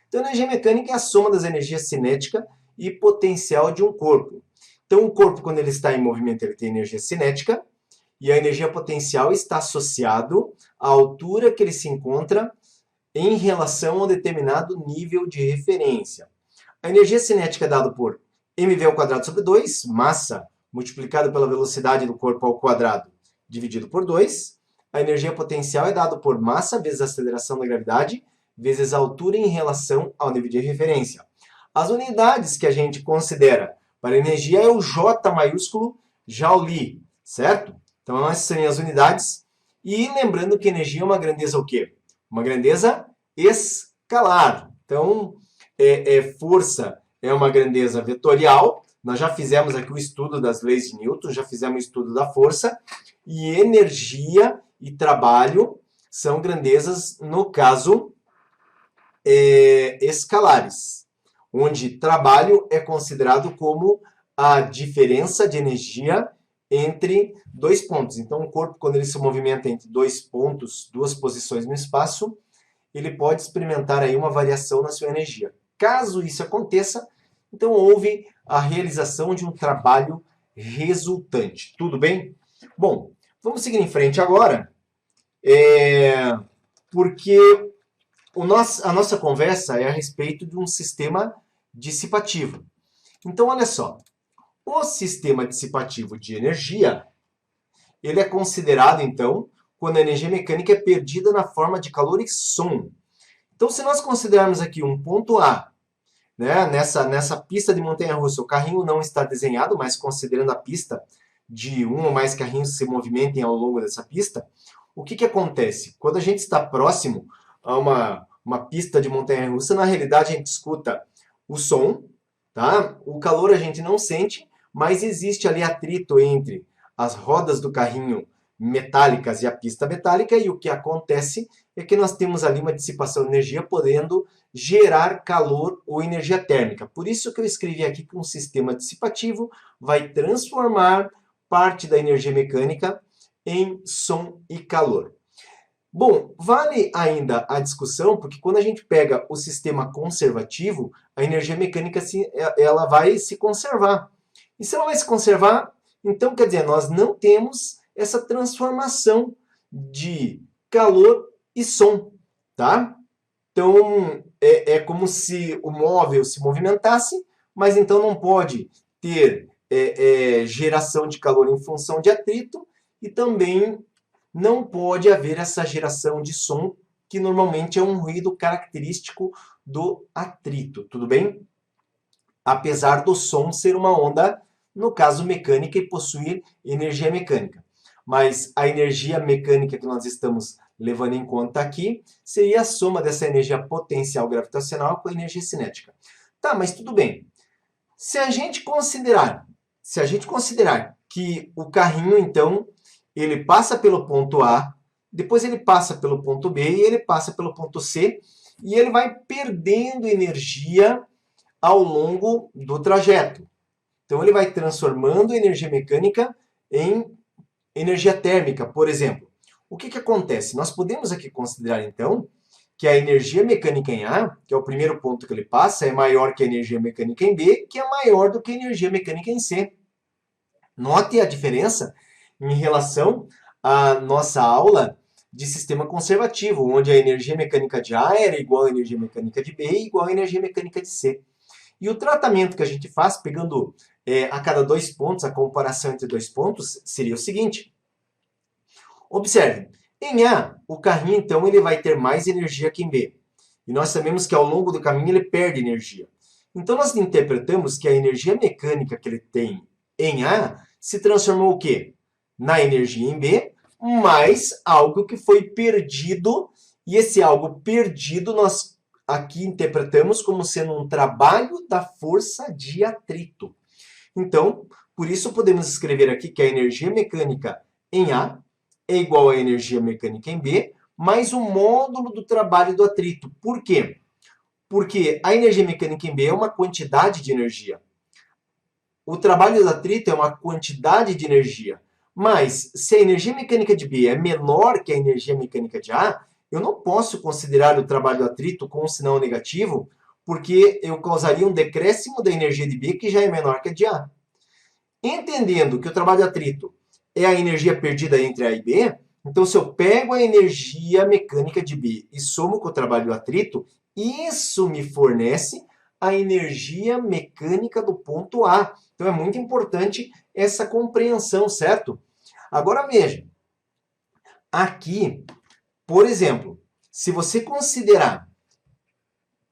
Então, a energia mecânica é a soma das energias cinética e potencial de um corpo. Então, o corpo, quando ele está em movimento, ele tem energia cinética, e a energia potencial está associado à altura que ele se encontra em relação a um determinado nível de referência. A energia cinética é dada por mv² sobre 2, massa multiplicado pela velocidade do corpo ao quadrado, dividido por 2. A energia potencial é dada por massa vezes a aceleração da gravidade, vezes a altura em relação ao nível de referência. As unidades que a gente considera para energia é o J maiúsculo Joule, certo? Então, essas seriam as unidades. E lembrando que energia é uma grandeza o quê? Uma grandeza escalar. Então, força é uma grandeza vetorial. Nós já fizemos aqui o estudo das leis de Newton, já fizemos o estudo da força. E energia e trabalho são grandezas, no caso, escalares, onde trabalho é considerado como a diferença de energia entre dois pontos. Então, o corpo, quando ele se movimenta entre dois pontos, duas posições no espaço, ele pode experimentar aí uma variação na sua energia. Caso isso aconteça, então houve a realização de um trabalho resultante. Tudo bem? Bom, vamos seguir em frente agora, porque a nossa conversa é a respeito de um sistema dissipativo. Então, olha só. O sistema dissipativo de energia, ele é considerado, então, quando a energia mecânica é perdida na forma de calor e som. Então, se nós considerarmos aqui um ponto A, né, nessa pista de montanha-russa, o carrinho não está desenhado, mas considerando a pista de um ou mais carrinhos se movimentem ao longo dessa pista, o que acontece? Quando a gente está próximo a uma pista de montanha-russa, na realidade a gente escuta o som, tá? O calor a gente não sente, mas existe ali atrito entre as rodas do carrinho metálicas e a pista metálica, e o que acontece é que nós temos ali uma dissipação de energia, podendo gerar calor ou energia térmica. Por isso que eu escrevi aqui que um sistema dissipativo vai transformar parte da energia mecânica em som e calor. Bom, vale ainda a discussão, porque quando a gente pega o sistema conservativo, a energia mecânica ela vai se conservar. E se ela vai se conservar, então quer dizer, nós não temos essa transformação de calor e som, tá? Então, é como se o móvel se movimentasse, mas então não pode ter geração de calor em função de atrito, e também não pode haver essa geração de som, que normalmente é um ruído característico do atrito, tudo bem? Apesar do som ser uma onda, no caso mecânica, e possuir energia mecânica. Mas a energia mecânica que nós estamos levando em conta aqui seria a soma dessa energia potencial gravitacional com a energia cinética. Tá, mas tudo bem. Se a gente considerar que o carrinho, então, ele passa pelo ponto A, depois ele passa pelo ponto B e ele passa pelo ponto C, e ele vai perdendo energia ao longo do trajeto. Então, ele vai transformando energia mecânica em energia térmica, por exemplo. O que acontece? Nós podemos aqui considerar, então, que a energia mecânica em A, que é o primeiro ponto que ele passa, é maior que a energia mecânica em B, que é maior do que a energia mecânica em C. Note a diferença em relação à nossa aula de sistema conservativo, onde a energia mecânica de A era igual à energia mecânica de B e igual à energia mecânica de C. E o tratamento que a gente faz, pegando a cada 2 pontos, a comparação entre 2 pontos, seria o seguinte. Observe, em A, o carrinho, então, ele vai ter mais energia que em B. E nós sabemos que ao longo do caminho ele perde energia. Então, nós interpretamos que a energia mecânica que ele tem em A se transformou o quê? Na energia em B, mais algo que foi perdido, e esse algo perdido nós aqui interpretamos como sendo um trabalho da força de atrito. Então, por isso podemos escrever aqui que a energia mecânica em A é igual à energia mecânica em B, mais o módulo do trabalho do atrito. Por quê? Porque a energia mecânica em B é uma quantidade de energia. O trabalho do atrito é uma quantidade de energia. Mas, se a energia mecânica de B é menor que a energia mecânica de A, eu não posso considerar o trabalho do atrito com um sinal negativo, porque eu causaria um decréscimo da energia de B que já é menor que a de A. Entendendo que o trabalho de atrito é a energia perdida entre A e B, então se eu pego a energia mecânica de B e somo com o trabalho do atrito, isso me fornece a energia mecânica do ponto A. Então é muito importante essa compreensão, certo? Agora veja, aqui, por exemplo, se você considerar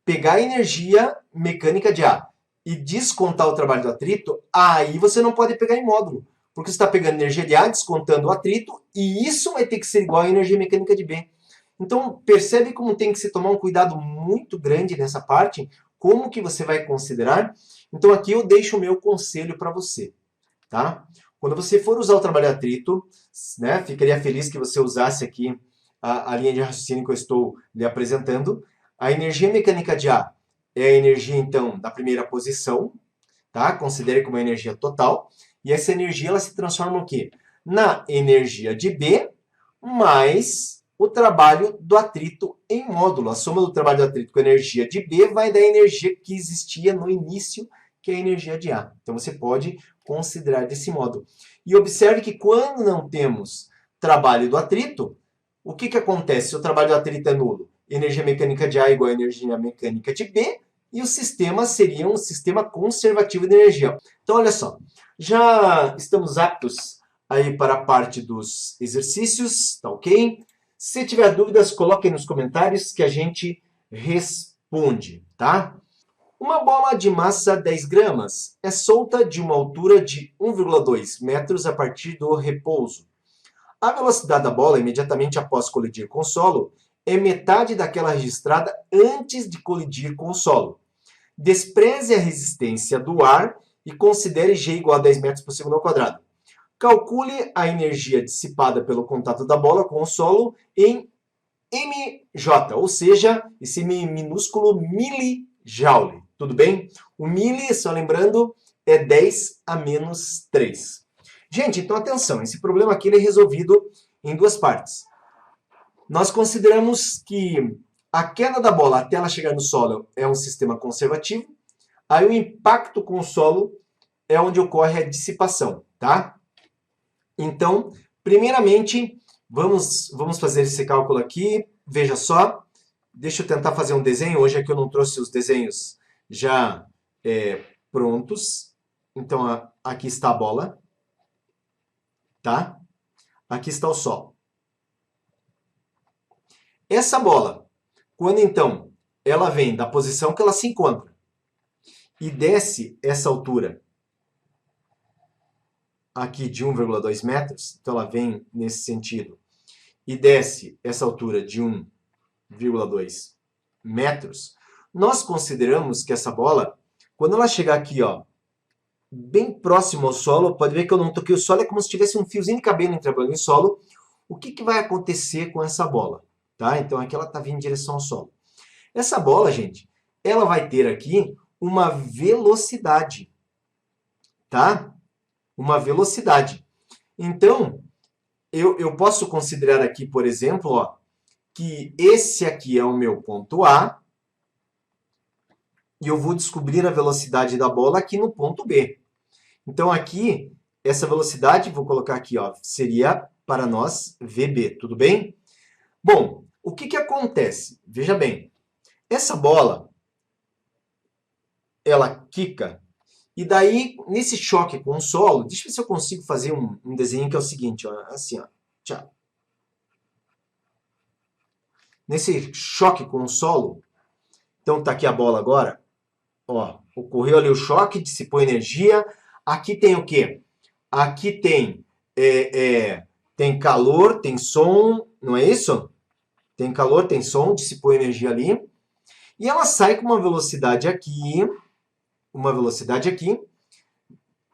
pegar a energia mecânica de A e descontar o trabalho do atrito, aí você não pode pegar em módulo, porque você está pegando energia de A, descontando o atrito, e isso vai ter que ser igual à energia mecânica de B. Então, percebe como tem que se tomar um cuidado muito grande nessa parte, como que você vai considerar. Então, aqui eu deixo o meu conselho para você, tá? Quando você for usar o trabalho de atrito, né, ficaria feliz que você usasse aqui a linha de raciocínio que eu estou lhe apresentando. A energia mecânica de A é a energia, então, da primeira posição, tá? Considere como energia total. E essa energia ela se transforma o quê? Na energia de B mais o trabalho do atrito em módulo. A soma do trabalho do atrito com a energia de B vai dar a energia que existia no início, que é a energia de A. Então, você pode considerar desse modo. E observe que quando não temos trabalho do atrito, o que acontece se o trabalho do atrito é nulo? Energia mecânica de A igual a energia mecânica de B, e o sistema seria um sistema conservativo de energia. Então, olha só, já estamos aptos aí para a parte dos exercícios, tá ok? Se tiver dúvidas, coloque aí nos comentários que a gente responde, tá? Uma bola de massa 10 gramas é solta de uma altura de 1,2 metros a partir do repouso. A velocidade da bola imediatamente após colidir com o solo é metade daquela registrada antes de colidir com o solo. Despreze a resistência do ar e considere G igual a 10 metros por segundo ao quadrado. Calcule a energia dissipada pelo contato da bola com o solo em mJ, ou seja, esse minúsculo milijoule. Tudo bem? O mili, só lembrando, é 10 a menos 3. Gente, então atenção, esse problema aqui ele é resolvido em duas partes. Nós consideramos que a queda da bola até ela chegar no solo é um sistema conservativo, aí o impacto com o solo é onde ocorre a dissipação, tá? Então, primeiramente, vamos fazer esse cálculo aqui. Veja só, deixa eu tentar fazer um desenho. Hoje aqui eu não trouxe os desenhos já prontos. Então, aqui está a bola, tá? Aqui está o solo. Essa bola, quando então ela vem da posição que ela se encontra e desce essa altura aqui de 1,2 metros, então ela vem nesse sentido, e desce essa altura de 1,2 metros, nós consideramos que essa bola, quando ela chegar aqui, ó, bem próximo ao solo, pode ver que eu não toquei o solo, é como se tivesse um fiozinho de cabelo entre a bola e o solo. O que vai acontecer com essa bola? Tá? Então aqui ela está vindo em direção ao solo. Essa bola, gente, ela vai ter aqui uma velocidade, tá? Uma velocidade. Então, eu posso considerar aqui, por exemplo, ó, que esse aqui é o meu ponto A, e eu vou descobrir a velocidade da bola aqui no ponto B. Então, aqui, essa velocidade, vou colocar aqui, ó, seria para nós VB, tudo bem? Bom, o que acontece? Veja bem, essa bola, ela quica, e daí, nesse choque com o solo, deixa eu ver se eu consigo fazer um desenho que é o seguinte, ó, assim, ó, tchau. Nesse choque com o solo, então tá aqui a bola agora, ó, ocorreu ali o choque, dissipou energia. Aqui tem o quê? Aqui tem, tem calor, tem som, não é isso? Tem calor, tem som, dissipou energia ali. E ela sai com uma velocidade aqui,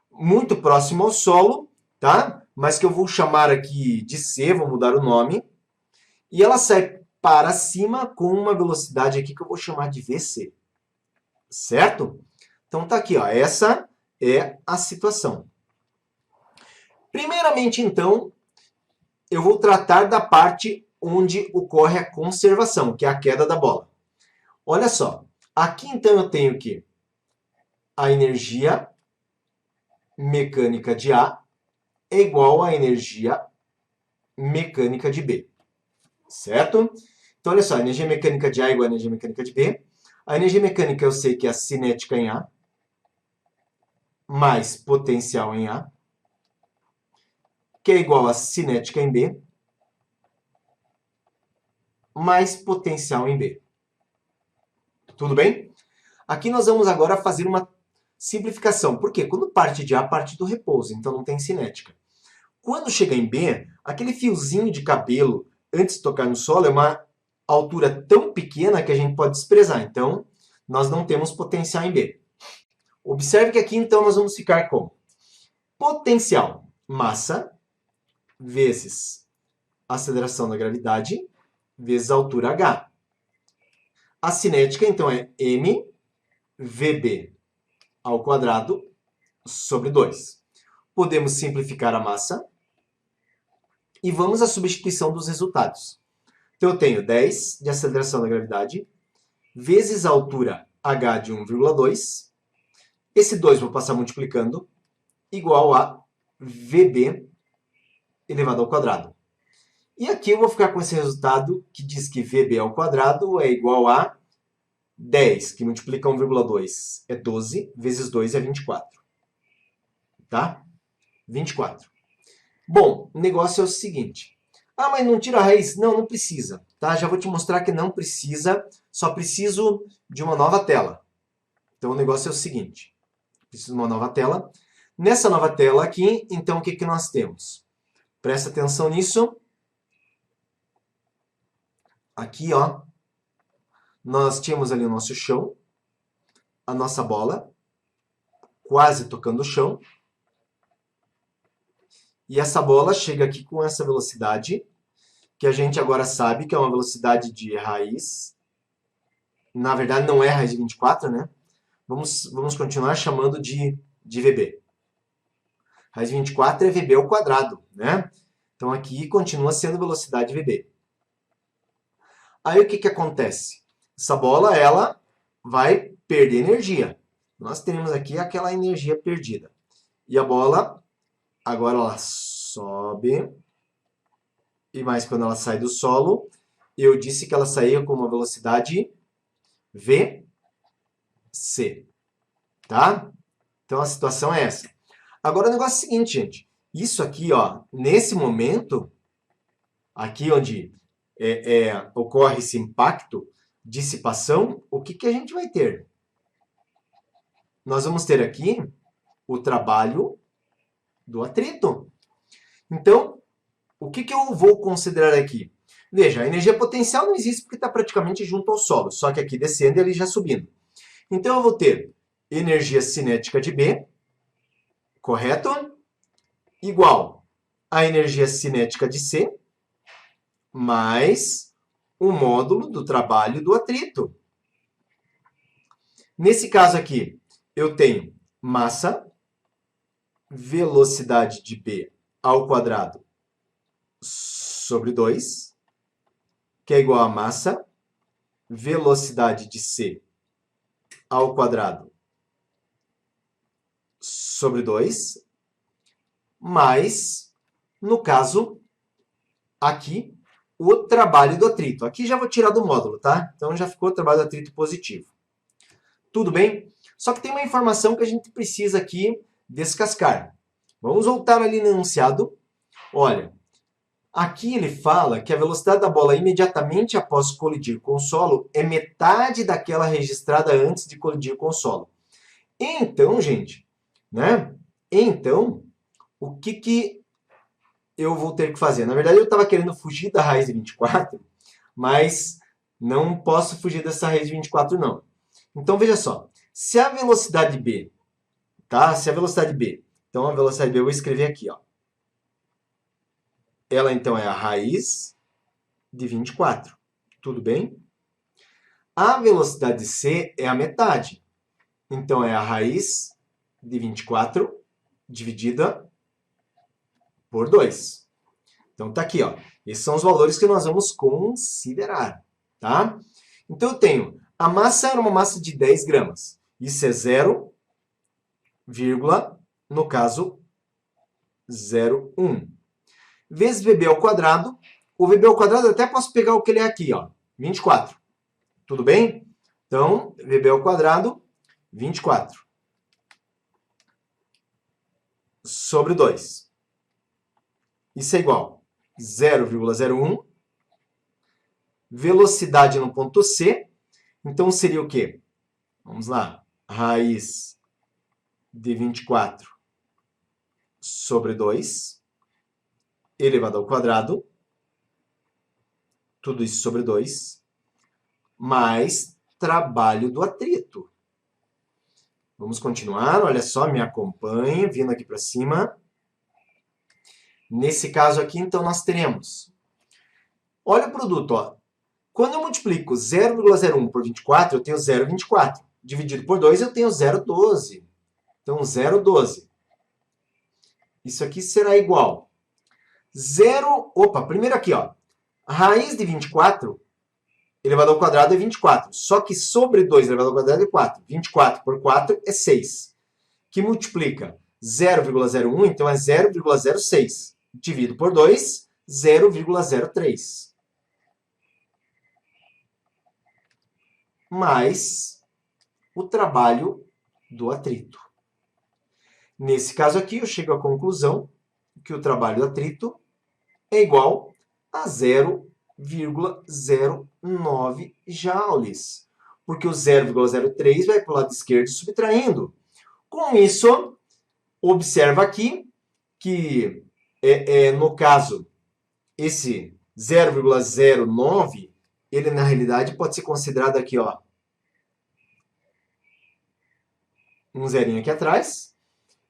muito próximo ao solo, tá? Mas que eu vou chamar aqui de C, vou mudar o nome. E ela sai para cima com uma velocidade aqui que eu vou chamar de VC. Certo? Então tá aqui, ó, essa é a situação. Primeiramente, então, eu vou tratar da parte onde ocorre a conservação, que é a queda da bola. Olha só, aqui então eu tenho que a energia mecânica de A é igual à energia mecânica de B, certo? Então, olha só, a energia mecânica de A é igual à energia mecânica de B. A energia mecânica eu sei que é a cinética em A, mais potencial em A, que é igual a cinética em B, mais potencial em B. Tudo bem? Aqui nós vamos agora fazer uma simplificação. Por quê? Quando parte de A, parte do repouso, então não tem cinética. Quando chega em B, aquele fiozinho de cabelo antes de tocar no solo é uma altura tão pequena que a gente pode desprezar. Então, nós não temos potencial em B. Observe que aqui, então, nós vamos ficar com potencial, massa, vezes aceleração da gravidade, vezes a altura h. A cinética, então, é mvb ao quadrado sobre 2. Podemos simplificar a massa e vamos à substituição dos resultados. Então, eu tenho 10 de aceleração da gravidade, vezes a altura h de 1,2. Esse 2 vou passar multiplicando, igual a vb elevado ao quadrado. E aqui eu vou ficar com esse resultado que diz que vb ao quadrado é igual a 10, que multiplica 1,2 é 12, vezes 2 é 24. Tá? 24. Bom, o negócio é o seguinte. Ah, mas não tira a raiz? Não, não precisa. Tá? Já vou te mostrar que não precisa, só preciso de uma nova tela. Então o negócio é o seguinte. Preciso de uma nova tela. Nessa nova tela aqui, então o que nós temos? Presta atenção nisso. Aqui, ó, nós tínhamos ali o nosso chão, a nossa bola, quase tocando o chão. E essa bola chega aqui com essa velocidade, que a gente agora sabe que é uma velocidade de raiz. Na verdade, não é raiz de 24, né? Vamos continuar chamando de VB. Raiz de 24 é VB ao quadrado, né? Então, aqui continua sendo velocidade VB. Aí, o que acontece? Essa bola, ela vai perder energia. Nós teremos aqui aquela energia perdida. E a bola, agora ela sobe. E mais quando ela sai do solo, eu disse que ela saía com uma velocidade VC. Tá? Então, a situação é essa. Agora, o negócio é o seguinte, gente. Isso aqui, ó, nesse momento, aqui onde ocorre esse impacto, dissipação, o que a gente vai ter? Nós vamos ter aqui o trabalho do atrito. Então, o que eu vou considerar aqui? Veja, a energia potencial não existe porque está praticamente junto ao solo, só que aqui descendo e ali já subindo. Então, eu vou ter energia cinética de B, correto? Igual a energia cinética de C, mais o módulo do trabalho do atrito. Nesse caso aqui, eu tenho massa, velocidade de B ao quadrado sobre 2, que é igual a massa, velocidade de C ao quadrado sobre 2, mais, no caso, aqui, o trabalho do atrito. Aqui já vou tirar do módulo, tá? Então já ficou o trabalho do atrito positivo. Tudo bem? Só que tem uma informação que a gente precisa aqui descascar. Vamos voltar ali no enunciado. Olha, aqui ele fala que a velocidade da bola imediatamente após colidir com o solo é metade daquela registrada antes de colidir com o solo. Então, gente, né? Então, o que eu vou ter que fazer? Na verdade, eu estava querendo fugir da raiz de 24, mas não posso fugir dessa raiz de 24, não. Então, veja só. Se a velocidade B, tá? Se a velocidade B, então a velocidade B eu vou escrever aqui, ó. Ela, então, é a raiz de 24. Tudo bem? A velocidade C é a metade. Então, é a raiz de 24 dividida por 2. Então, tá aqui, ó. Esses são os valores que nós vamos considerar, tá? Então, eu tenho, a massa era uma massa de 10 gramas. Isso é 0, no caso, 0,1. Vezes VB ao quadrado. O VB ao quadrado eu até posso pegar o que ele é aqui, ó, 24. Tudo bem? Então, VB ao quadrado, 24. Sobre 2. Isso é igual a 0,01. Velocidade no ponto C. Então, seria o quê? Vamos lá. Raiz de 24 sobre 2 elevado ao quadrado. Tudo isso sobre 2. Mais trabalho do atrito. Vamos continuar. Olha só, me acompanhe, vindo aqui para cima. Nesse caso aqui, então, nós teremos... Olha o produto, ó. Quando eu multiplico 0,01 por 24, eu tenho 0,24. Dividido por 2, eu tenho 0,12. Então, 0,12. Isso aqui será igual. Primeiro aqui, ó. A raiz de 24 elevado ao quadrado é 24. Só que sobre 2 elevado ao quadrado é 4. 24 por 4 é 6. Que multiplica 0,01, então é 0,06. Divido por 2, 0,03. Mais o trabalho do atrito. Nesse caso aqui, eu chego à conclusão que o trabalho do atrito é igual a 0,09 joules. Porque o 0,03 vai para o lado esquerdo subtraindo. Com isso, observa aqui que, no caso, esse 0,09, ele na realidade pode ser considerado aqui, ó, um zerinho aqui atrás,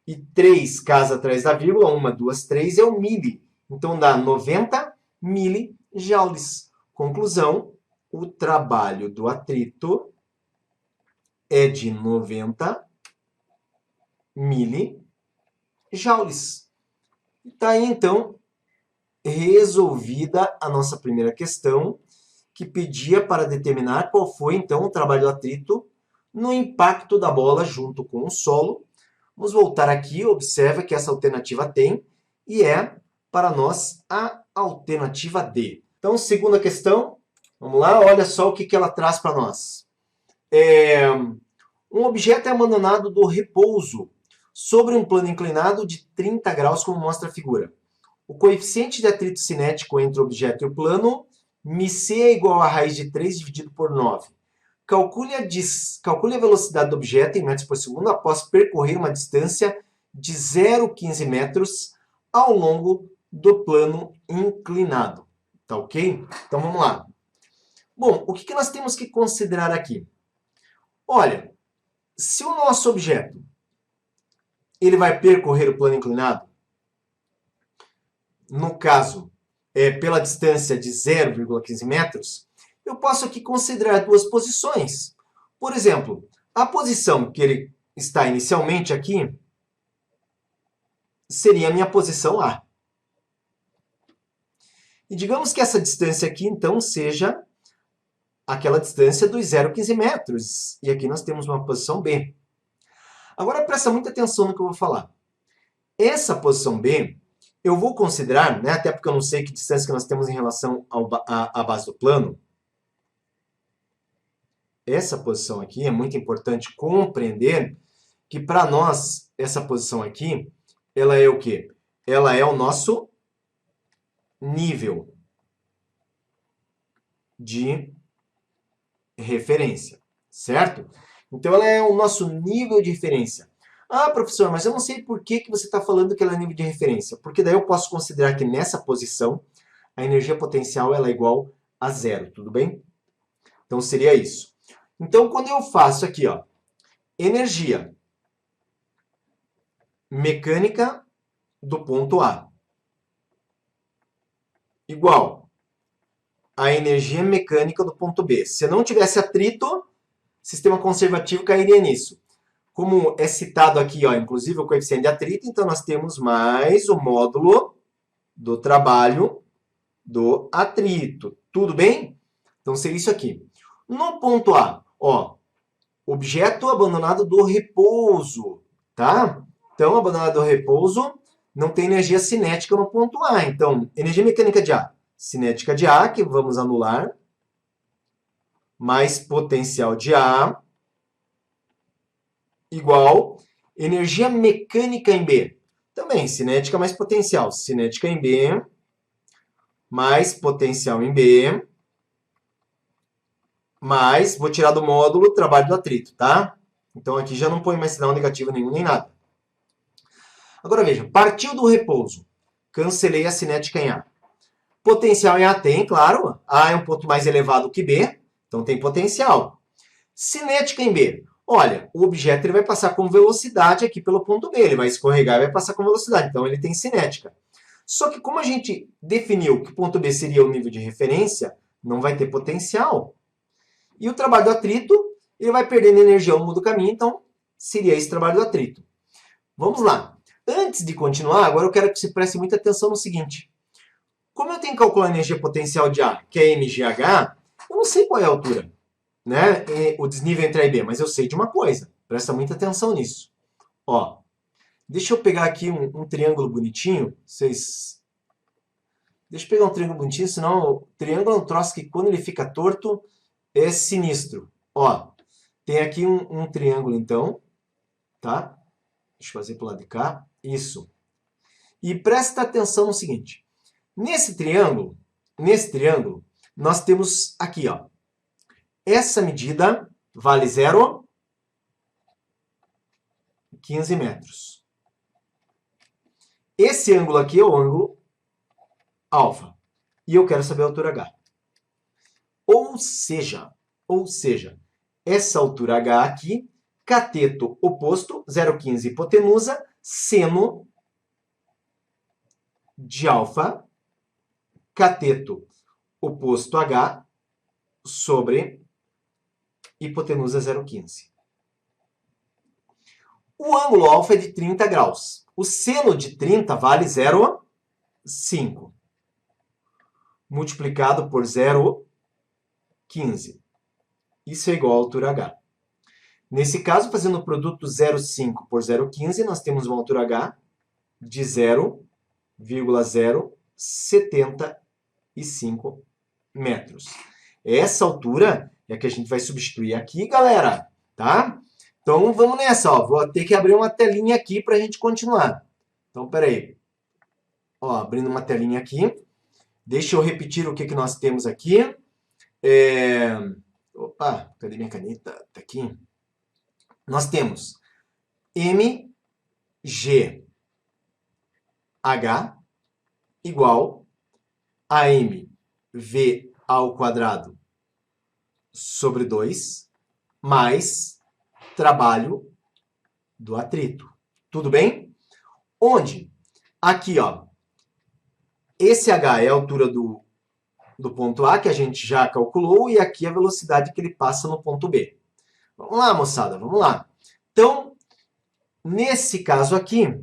e 3 casa atrás da vírgula, 1, 2, 3 é o mili. Então dá 90 milijoules. Conclusão, o trabalho do atrito é de 90 milijoules. Está aí, então, resolvida a nossa primeira questão, que pedia para determinar qual foi, então, o trabalho do atrito no impacto da bola junto com o solo. Vamos voltar aqui, observa que essa alternativa tem, e é, para nós, a alternativa D. Então, segunda questão, vamos lá, olha só o que ela traz para nós. Um objeto é abandonado do repouso sobre um plano inclinado de 30 graus, como mostra a figura. O coeficiente de atrito cinético entre o objeto e o plano, μc é igual a raiz de 3 dividido por 9. Calcule a velocidade do objeto em metros por segundo após percorrer uma distância de 0,15 metros ao longo do plano inclinado. Tá ok? Então vamos lá. Bom, o que nós temos que considerar aqui? Olha, se o nosso objeto ele vai percorrer o plano inclinado, no caso, pela distância de 0,15 metros, eu posso aqui considerar duas posições. Por exemplo, a posição que ele está inicialmente aqui seria a minha posição A. E digamos que essa distância aqui, então, seja aquela distância dos 0,15 metros. E aqui nós temos uma posição B. Agora, presta muita atenção no que eu vou falar. Essa posição B, eu vou considerar, né, até porque eu não sei que distância que nós temos em relação à base do plano. Essa posição aqui é muito importante compreender que, para nós, essa posição aqui, ela é o quê? Ela é o nosso nível de referência, certo? Então, ela é o nosso nível de referência. Ah, professor, mas eu não sei por que você está falando que ela é nível de referência. Porque daí eu posso considerar que nessa posição, a energia potencial ela é igual a 0, tudo bem? Então, seria isso. Então, quando eu faço aqui, ó, energia mecânica do ponto A igual a energia mecânica do ponto B. Se eu não tivesse atrito, sistema conservativo cairia nisso. Como é citado aqui, ó, inclusive o coeficiente de atrito, então nós temos mais o módulo do trabalho do atrito. Tudo bem? Então seria isso aqui. No ponto A, ó, objeto abandonado do repouso, tá? Então, abandonado do repouso não tem energia cinética no ponto A. Então, energia mecânica de A, cinética de A, que vamos anular, mais potencial de A, igual energia mecânica em B. Também, cinética mais potencial. Cinética em B, mais potencial em B, mais, vou tirar do módulo, trabalho do atrito, tá? Então, aqui já não põe mais sinal negativo nenhum, nem nada. Agora, veja, partiu do repouso. Cancelei a cinética em A. Potencial em A tem, claro. A é um ponto mais elevado que B, então tem potencial. Cinética em B. Olha, o objeto ele vai passar com velocidade aqui pelo ponto B. Ele vai escorregar e vai passar com velocidade. Então, ele tem cinética. Só que como a gente definiu que o ponto B seria o nível de referência, não vai ter potencial. E o trabalho do atrito, ele vai perdendo energia ao longo do caminho, então seria esse trabalho do atrito. Vamos lá. Antes de continuar, agora eu quero que você preste muita atenção no seguinte. Como eu tenho que calcular a energia potencial de A, que é mgh, eu não sei qual é a altura, né? O desnível entre A e B, mas eu sei de uma coisa. Presta muita atenção nisso. Ó, deixa eu pegar aqui um triângulo bonitinho. Deixa eu pegar um triângulo bonitinho, senão o triângulo é um troço que quando ele fica torto é sinistro. Ó, tem aqui um triângulo então, tá? Deixa eu fazer para o lado de cá. Isso. E presta atenção no seguinte. Nesse triângulo, nós temos aqui, ó. Essa medida vale 0,15 metros. Esse ângulo aqui é o ângulo alfa. E eu quero saber a altura H. Ou seja, essa altura H aqui, cateto oposto, 0,15 hipotenusa, seno de alfa, cateto oposto H, sobre hipotenusa 0,15. O ângulo alfa é de 30 graus. O seno de 30 vale 0,5. Multiplicado por 0,15. Isso é igual à altura H. Nesse caso, fazendo o produto 0,5 por 0,15, nós temos uma altura H de 0,075 metros. Essa altura é a que a gente vai substituir aqui, galera, tá? Então, vamos nessa, ó. Vou ter que abrir uma telinha aqui para a gente continuar. Então, peraí. Ó, abrindo uma telinha aqui. Deixa eu repetir o que nós temos aqui. Opa, cadê minha caneta? Tá aqui. Nós temos mgh igual a mv ao quadrado sobre 2 mais trabalho do atrito. Tudo bem? Onde? Aqui, ó. Esse H é a altura do ponto A, que a gente já calculou, e aqui a velocidade que ele passa no ponto B. Vamos lá, moçada, vamos lá. Então, nesse caso aqui,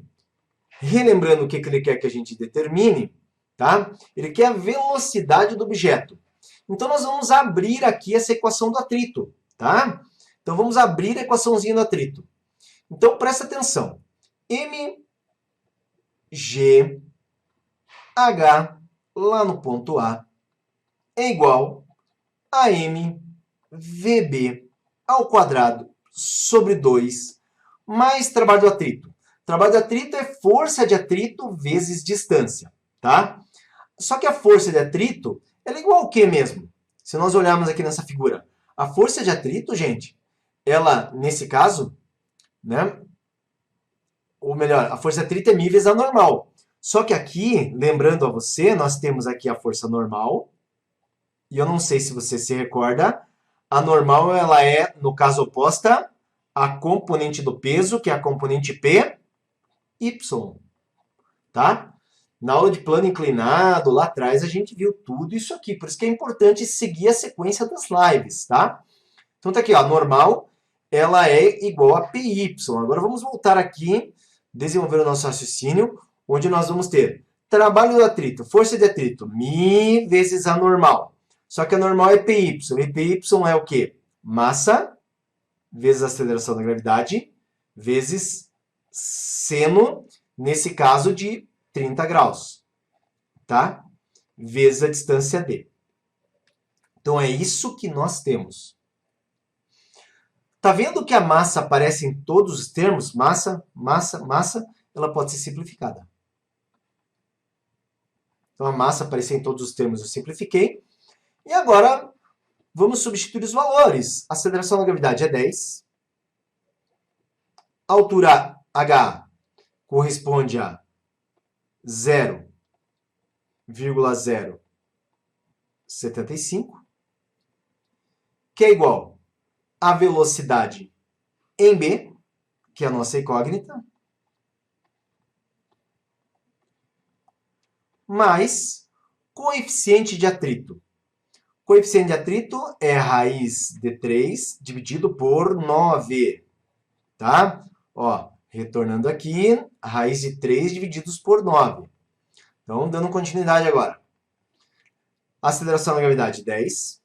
relembrando o que ele quer que a gente determine, tá? Ele quer a velocidade do objeto. Então, nós vamos abrir aqui essa equação do atrito, tá? Então, vamos abrir a equaçãozinha do atrito. Então, presta atenção. mgh lá no ponto A é igual a mvb ao quadrado sobre 2 mais trabalho do atrito. Trabalho do atrito é força de atrito vezes distância, tá? Só que a força de atrito, ela é igual ao que mesmo? Se nós olharmos aqui nessa figura, a força de atrito, gente, ela, nesse caso, né? Ou melhor, a força de atrito é μ vezes a normal. Só que aqui, lembrando a você, nós temos aqui a força normal. E eu não sei se você se recorda, a normal ela é, no caso oposta, a componente do peso, que é a componente P, Y. Tá? Na aula de plano inclinado, lá atrás, a gente viu tudo isso aqui. Por isso que é importante seguir a sequência das lives, tá? Então tá aqui, ó, a normal, ela é igual a PY. Agora vamos voltar aqui, desenvolver o nosso raciocínio, onde nós vamos ter Trabalho do atrito, força de atrito, μ vezes a normal. Só que a normal é PY. E PY é o quê? Massa vezes a aceleração da gravidade vezes seno, nesse caso de 30 graus, tá? Vezes a distância d. Então é isso que nós temos. Tá vendo que a massa aparece em todos os termos? Massa, massa, massa, ela pode ser simplificada. Então a massa aparecer em todos os termos eu simplifiquei. E agora vamos substituir os valores. A aceleração da gravidade é 10. A altura h corresponde a 0,075, que é igual a velocidade em b, que é a nossa incógnita, mais coeficiente de atrito. Coeficiente de atrito é raiz de 3 dividido por 9, tá? Ó, retornando aqui, raiz de 3 divididos por 9. Então, dando continuidade agora. Aceleração da gravidade, 10.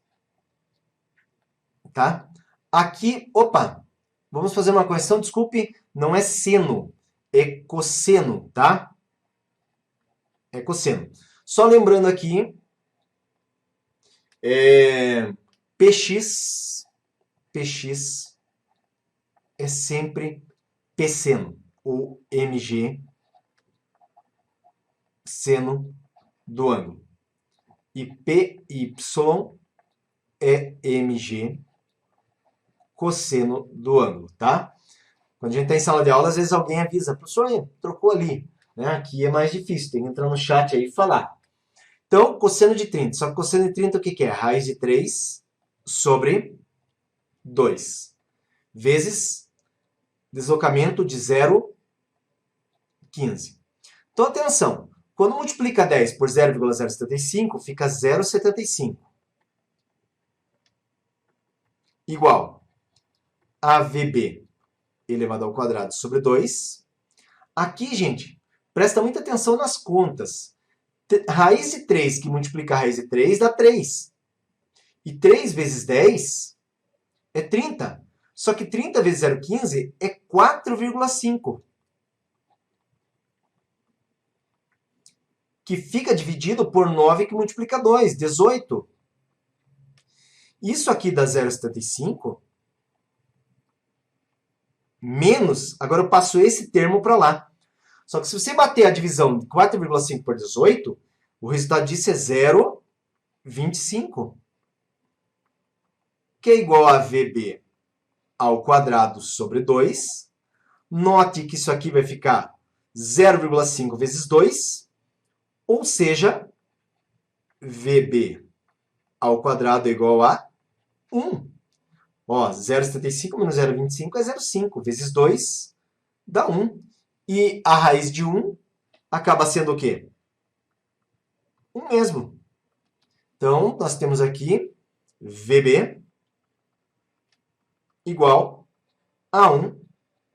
Tá? Aqui, opa, vamos fazer uma correção, desculpe, não é seno, é cosseno, tá? É cosseno. Só lembrando aqui, PX é sempre Pseno, ou MG, seno do ângulo. E PY é MG, cosseno do ângulo, tá? Quando a gente está em sala de aula, às vezes alguém avisa, professor, trocou ali, né? Aqui é mais difícil, tem que entrar no chat aí e falar. Então, cosseno de 30. Só que cosseno de 30 o que é? Raiz de 3 sobre 2. Vezes deslocamento de 0,15. Então, atenção. Quando multiplica 10 por 0,075, fica 0,75. Igual a VB elevado ao quadrado sobre 2. Aqui, gente, presta muita atenção nas contas. Raiz de 3 que multiplica a raiz de 3 dá 3. E 3 vezes 10 é 30. Só que 30 vezes 0,15 é 4,5. Que fica dividido por 9 que multiplica 2, 18. Isso aqui dá 0,75 menos, agora eu passo esse termo para lá. Só que se você bater a divisão de 4,5 por 18, o resultado disso é 0,25. Que é igual a VB ao quadrado sobre 2. Note que isso aqui vai ficar 0,5 vezes 2. Ou seja, VB ao quadrado é igual a 1. Ó, 0,75 menos 0,25 é 0,5. Vezes 2 dá 1. E a raiz de 1 acaba sendo o quê? 1 mesmo. Então, nós temos aqui VB igual a 1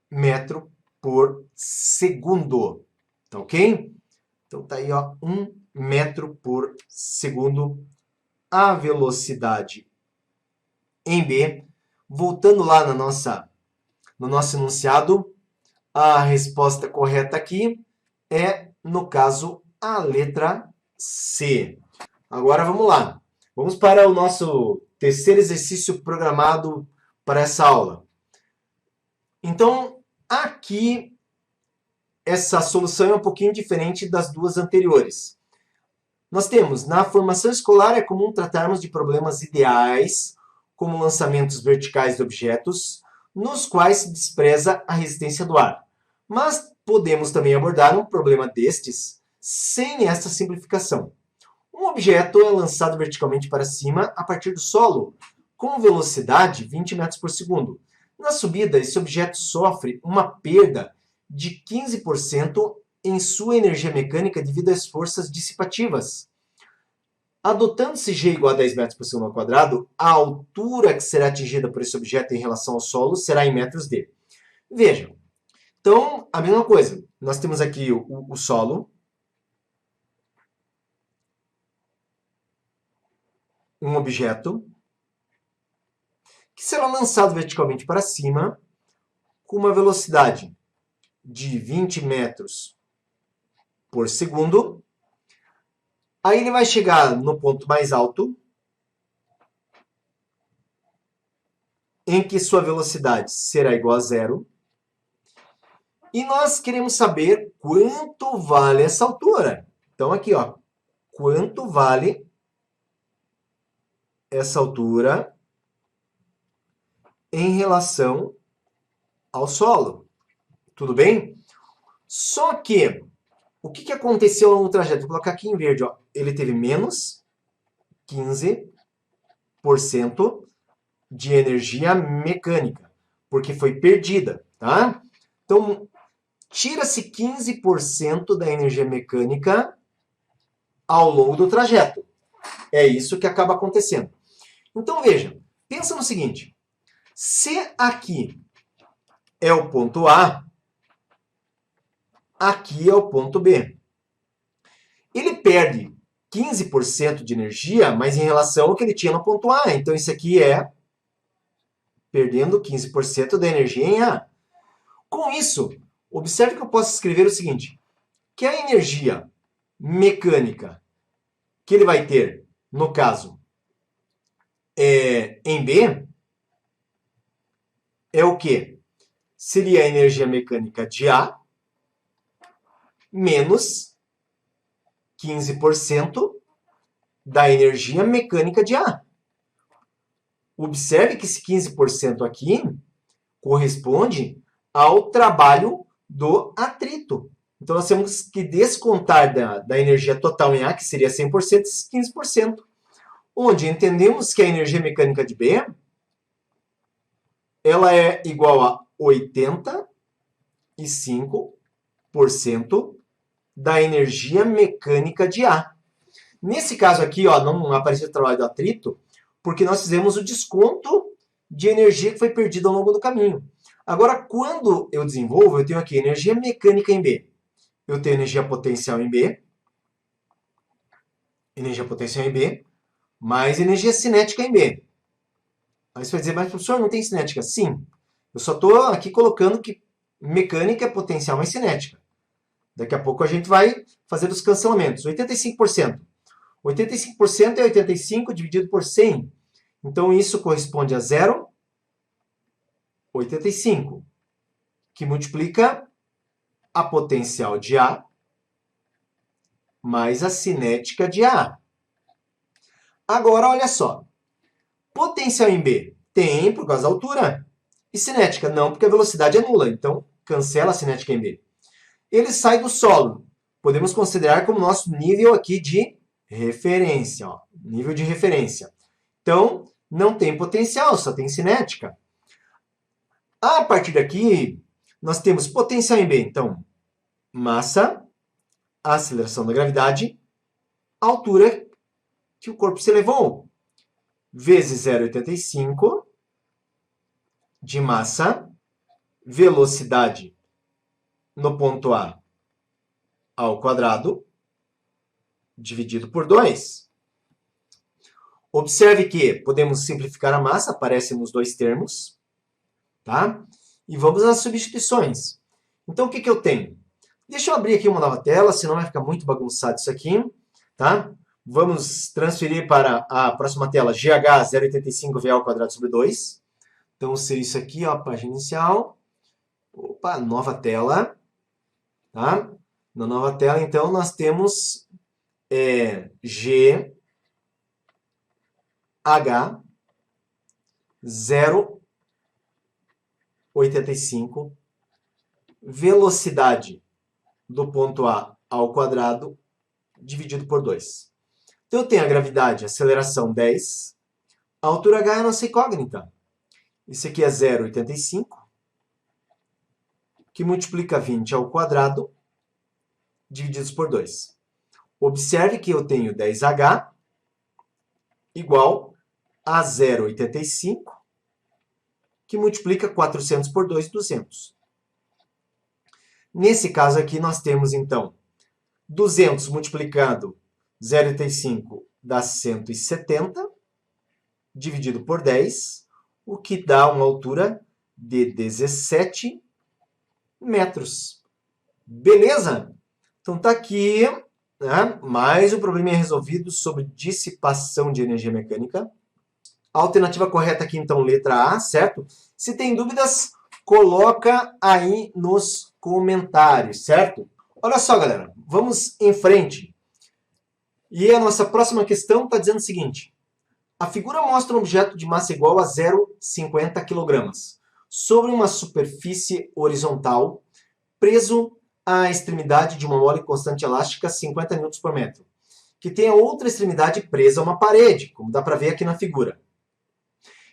metro por segundo. Tá ok? Então, tá aí, ó, 1 metro por segundo a velocidade em B. Voltando lá no nosso enunciado, a resposta correta aqui é, no caso, a letra C. Agora vamos lá. Vamos para o nosso terceiro exercício programado para essa aula. Então, aqui, essa solução é um pouquinho diferente das duas anteriores. Nós temos, na formação escolar, é comum tratarmos de problemas ideais, como lançamentos verticais de objetos, nos quais se despreza a resistência do ar. Mas podemos também abordar um problema destes sem essa simplificação. Um objeto é lançado verticalmente para cima a partir do solo, com velocidade 20 metros por segundo. Na subida, esse objeto sofre uma perda de 15% em sua energia mecânica devido às forças dissipativas. Adotando-se g igual a 10 metros por segundo ao quadrado, a altura que será atingida por esse objeto em relação ao solo será em metros d. Vejam, então, a mesma coisa. Nós temos aqui o solo, um objeto que será lançado verticalmente para cima com uma velocidade de 20 metros por segundo. Aí ele vai chegar no ponto mais alto, em que sua velocidade será igual a zero. E nós queremos saber quanto vale essa altura. Então aqui, ó, quanto vale essa altura em relação ao solo. Tudo bem? Só que, o que aconteceu ao longo do trajeto? Vou colocar aqui em verde, ó. Ele teve menos 15% de energia mecânica, porque foi perdida, tá? Então, tira-se 15% da energia mecânica ao longo do trajeto. É isso que acaba acontecendo. Então, veja, pensa no seguinte. Se aqui é o ponto A, aqui é o ponto B. Ele perde 15% de energia, mas em relação ao que ele tinha no ponto A. Então, isso aqui é perdendo 15% da energia em A. Com isso, observe que eu posso escrever o seguinte, que a energia mecânica que ele vai ter, no caso, em B, é o quê? Seria a energia mecânica de A menos 15% da energia mecânica de A. Observe que esse 15% aqui corresponde ao trabalho do atrito. Então, nós temos que descontar da energia total em A, que seria 100%, esses 15%. Onde entendemos que a energia mecânica de B ela é igual a 85% da energia mecânica de A. Nesse caso aqui, ó, não apareceu o trabalho do atrito, porque nós fizemos o desconto de energia que foi perdida ao longo do caminho. Agora, quando eu desenvolvo, eu tenho aqui energia mecânica em B. Eu tenho energia potencial em B, mais energia cinética em B. Aí você vai dizer, mas professor, não tem cinética? Sim. Eu só estou aqui colocando que mecânica é potencial mais cinética. Daqui a pouco a gente vai fazer os cancelamentos. 85%. 85% é 85 dividido por 100. Então, isso corresponde a 0,85, que multiplica a potencial de A mais a cinética de A. Agora, olha só. Potencial em B tem por causa da altura. E cinética não, porque a velocidade é nula. Então, cancela a cinética em B. Ele sai do solo. Podemos considerar como nosso nível aqui de referência. Ó, nível de referência. Então, não tem potencial, só tem cinética. A partir daqui, nós temos potencial em B. Então, massa, aceleração da gravidade, altura que o corpo se elevou, vezes 0,85 de massa, velocidade no ponto A ao quadrado, dividido por 2. Observe que podemos simplificar a massa, aparece nos dois termos, tá? E vamos às substituições. Então, o que eu tenho? Deixa eu abrir aqui uma nova tela, senão vai ficar muito bagunçado isso aqui, tá? Vamos transferir para a próxima tela, GH 0,85 VA ao quadrado sobre 2. Então, seria isso aqui, ó, página inicial. Opa, nova tela. Tá? Na nova tela, então, nós temos GH 0,85, velocidade do ponto A ao quadrado, dividido por 2. Então, eu tenho a gravidade, aceleração 10, a altura H é a nossa incógnita. Isso aqui é 0,85, que multiplica 20 ao quadrado, divididos por 2. Observe que eu tenho 10H igual a 0,85, que multiplica 400 por 2, 200. Nesse caso aqui, nós temos, então, 200 multiplicado 0,85 dá 170, dividido por 10, o que dá uma altura de 17 metros. Beleza? Então tá aqui, né, mais um probleminha resolvido sobre dissipação de energia mecânica. A alternativa correta aqui, então, letra A, certo? Se tem dúvidas, coloca aí nos comentários, certo? Olha só, galera, vamos em frente. E a nossa próxima questão está dizendo o seguinte. A figura mostra um objeto de massa igual a 0,50 kg sobre uma superfície horizontal, preso à extremidade de uma mola constante elástica 50 N por metro, que tem a outra extremidade presa a uma parede, como dá para ver aqui na figura.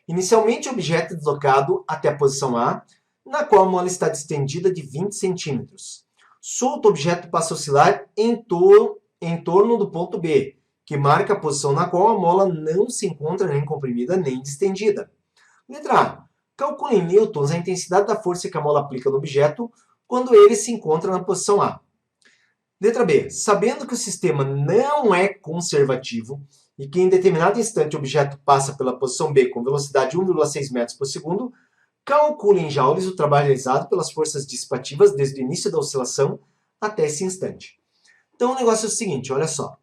Inicialmente, o objeto é deslocado até a posição A, na qual a mola está distendida de 20 centímetros. Solto, o objeto passa a oscilar em torno do ponto B, que marca a posição na qual a mola não se encontra nem comprimida nem distendida. Letra A. Calcule em newtons a intensidade da força que a mola aplica no objeto quando ele se encontra na posição A. Letra B. Sabendo que o sistema não é conservativo e que em determinado instante o objeto passa pela posição B com velocidade de 1,6 metros por segundo, calcule em joules o trabalho realizado pelas forças dissipativas desde o início da oscilação até esse instante. Então o negócio é o seguinte, olha só.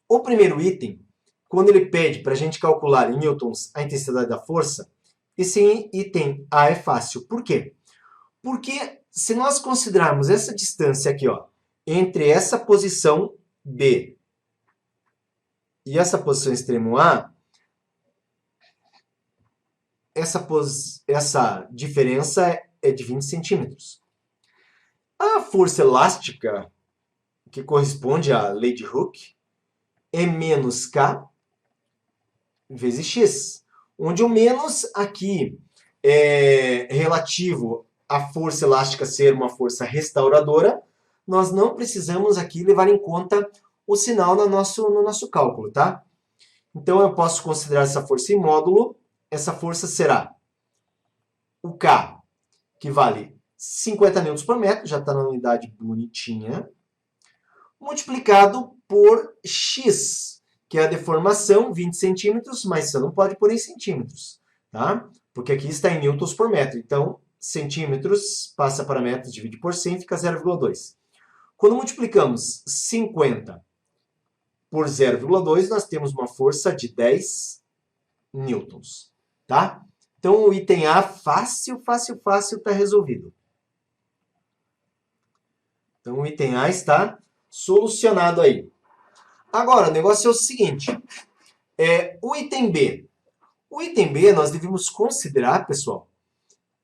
O primeiro item, quando ele pede para a gente calcular em newtons a intensidade da força, esse item A é fácil. Por quê? Porque se nós considerarmos essa distância aqui, ó, entre essa posição B e essa posição extremo A, essa diferença é de 20 centímetros. A força elástica, que corresponde à lei de Hooke, é menos K vezes X, onde o menos aqui é relativo à força elástica ser uma força restauradora, nós não precisamos aqui levar em conta o sinal no nosso cálculo, tá? Então eu posso considerar essa força em módulo, essa força será o K, que vale 50 N por metro, já está na unidade bonitinha, multiplicado por X, que é a deformação, 20 centímetros, mas você não pode pôr em centímetros, tá? Porque aqui está em newtons por metro, então centímetros passa para metros, divide por 100, fica 0,2. Quando multiplicamos 50 por 0,2, nós temos uma força de 10 newtons, tá? Então o item A, fácil, está resolvido. Então o item A está solucionado aí. Agora, o negócio é o seguinte. O item B. O item B, nós devemos considerar, pessoal,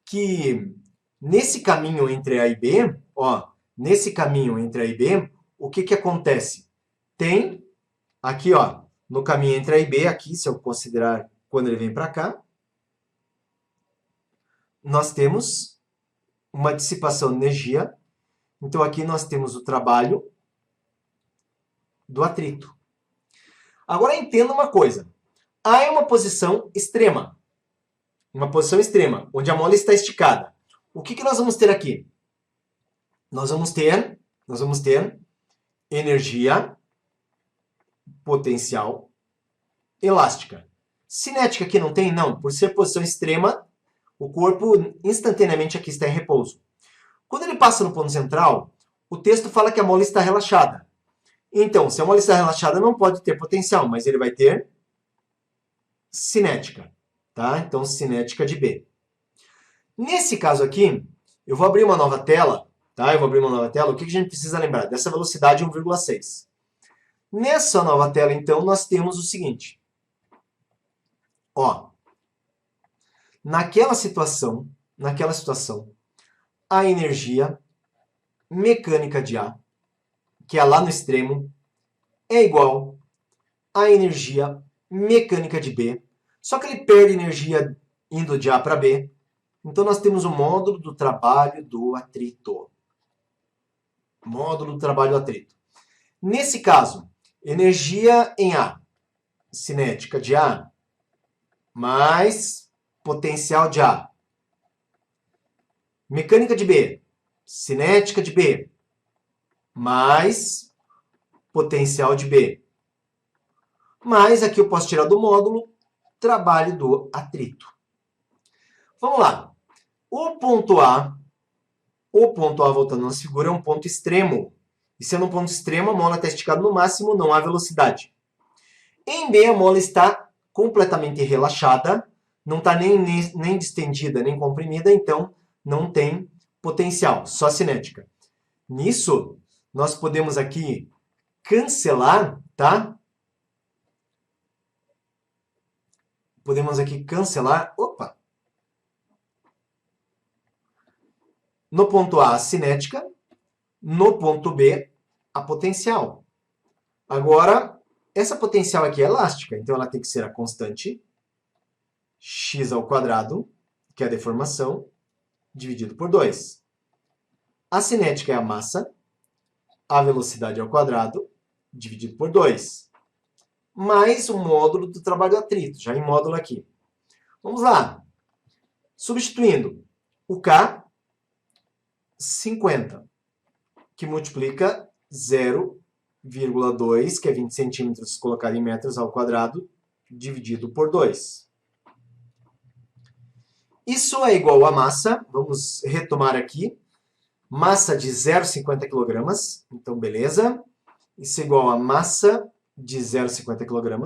que nesse caminho entre A e B, ó, nesse caminho entre A e B, o que acontece? Tem aqui, ó, no caminho entre A e B, aqui, se eu considerar quando ele vem para cá, nós temos uma dissipação de energia. Então, aqui nós temos o trabalho do atrito. Agora, entenda uma coisa. A é uma posição extrema. Uma posição extrema, onde a mola está esticada. O que nós vamos ter aqui? Nós vamos ter energia potencial elástica. Cinética aqui não tem? Não. Por ser posição extrema, o corpo instantaneamente aqui está em repouso. Quando ele passa no ponto central, o texto fala que a mola está relaxada. Então, se a mola está relaxada, não pode ter potencial, mas ele vai ter cinética. Tá? Então, cinética de B. Nesse caso aqui, eu vou abrir uma nova tela. Tá? Eu vou abrir uma nova tela. O que a gente precisa lembrar? Dessa velocidade 1,6. Nessa nova tela, então, nós temos o seguinte. Ó, naquela situação, a energia mecânica de A, que é lá no extremo, é igual à energia mecânica de B, só que ele perde energia indo de A para B. Então nós temos o módulo do trabalho do atrito. Módulo do trabalho do atrito. Nesse caso, energia em A, cinética de A, mais potencial de A. Mecânica de B, cinética de B, mais potencial de B. Mas aqui eu posso tirar do módulo trabalho do atrito. Vamos lá. O ponto A, voltando na figura, é um ponto extremo. E sendo um ponto extremo, a mola está esticada no máximo, não há velocidade. Em B, a mola está completamente relaxada, não está nem distendida, nem comprimida, então não tem potencial, só cinética. Nisso, nós podemos aqui cancelar, tá? Podemos aqui cancelar, opa! No ponto A, a cinética, no ponto B, a potencial. Agora, essa potencial aqui é elástica, então ela tem que ser a constante x ao quadrado, que é a deformação, dividido por 2. A cinética é a massa, a velocidade ao quadrado, dividido por 2. Mais o módulo do trabalho do atrito, já em módulo aqui. Vamos lá. Substituindo o K, 50, que multiplica 0,2, que é 20 centímetros colocado em metros ao quadrado, dividido por 2. Isso é igual a massa, vamos retomar aqui, massa de 0,50 kg, então beleza. Isso é igual a massa de 0,50 kg,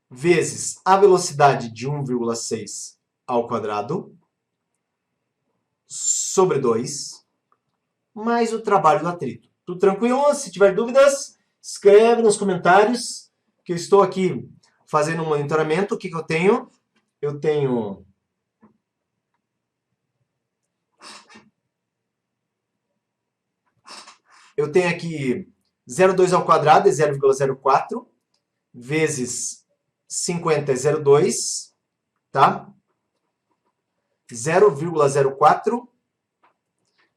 vezes a velocidade de 1,6 ao quadrado, sobre 2, mais o trabalho do atrito. Tudo tranquilo? Se tiver dúvidas, escreve nos comentários, que eu estou aqui fazendo um monitoramento. O que eu tenho? Eu tenho aqui 0,2 ao quadrado é 0,04, vezes 50 é 0,2, tá? 0,04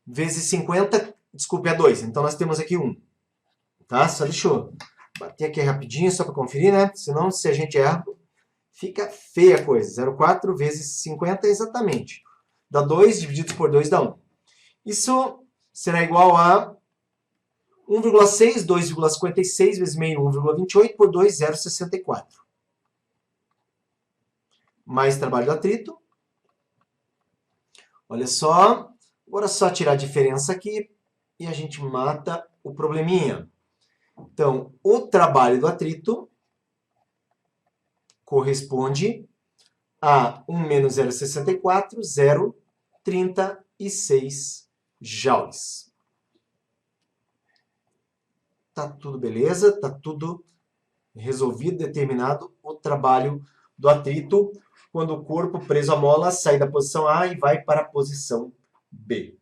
vezes 50, desculpe, é 2. Então nós temos aqui 1. Tá? Só deixa eu bater aqui rapidinho, só para conferir, né? Senão, se a gente erra, fica feia a coisa. 0,4 vezes 50 exatamente. Dá 2, dividido por 2 dá 1. Isso será igual a 1,6, 2,56 vezes meio, 1,28 por 2, 0,64. Mais trabalho do atrito. Olha só. Agora é só tirar a diferença aqui e a gente mata o probleminha. Então, o trabalho do atrito corresponde a 1 menos 0,64, 0,36 joules. Tá tudo beleza, tá tudo resolvido, determinado o trabalho do atrito quando o corpo preso à mola sai da posição A e vai para a posição B.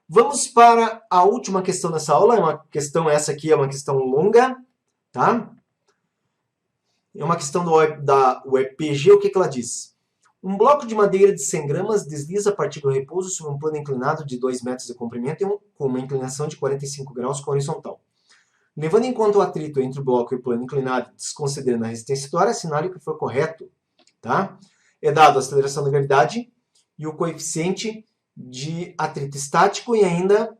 Vamos para a última questão dessa aula. É uma questão, essa aqui é uma questão longa, tá? É uma questão da UEPG. O que ela diz? Um bloco de madeira de 100 gramas desliza a partir do repouso sobre um plano inclinado de 2 metros de comprimento com uma inclinação de 45 graus com horizontal. Levando em conta o atrito entre o bloco e o plano inclinado, desconsiderando a resistência tórica, assinale que foi correto. Tá? É dado a aceleração da gravidade e o coeficiente de atrito estático e ainda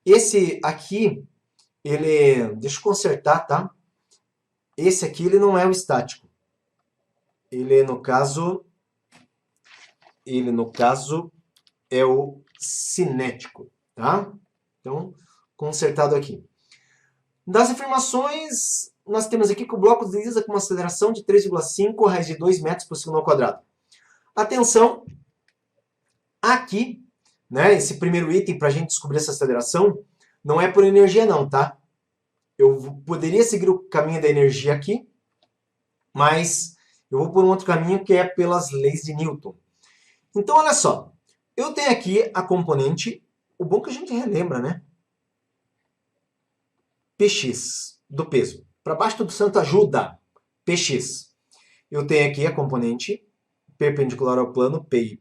esse aqui, deixa eu consertar, tá? Esse aqui ele não é o estático. Ele no caso é o cinético, tá? Então, consertado aqui. Das afirmações, nós temos aqui que o bloco desliza com uma aceleração de 3,5 raiz de 2 metros por segundo ao quadrado. Atenção, aqui, né, esse primeiro item para a gente descobrir essa aceleração, não é por energia não, tá? Eu poderia seguir o caminho da energia aqui, mas eu vou por um outro caminho que é pelas leis de Newton. Então, olha só, eu tenho aqui a componente, o bom que a gente relembra, né? Px, do peso. Para baixo tudo santo ajuda. Px. Eu tenho aqui a componente perpendicular ao plano Py.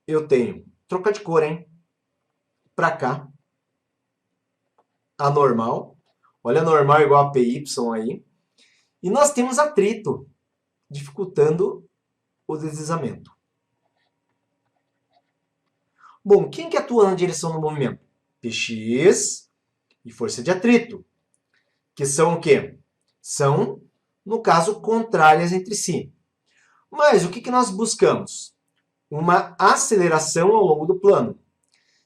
Eu tenho, trocar de cor, hein? Para cá, a normal. Olha a normal igual a Py aí. E nós temos atrito, dificultando o deslizamento. Bom, quem que atua na direção do movimento? Px e força de atrito, que são o quê? São, no caso, contrárias entre si. Mas o que nós buscamos? Uma aceleração ao longo do plano.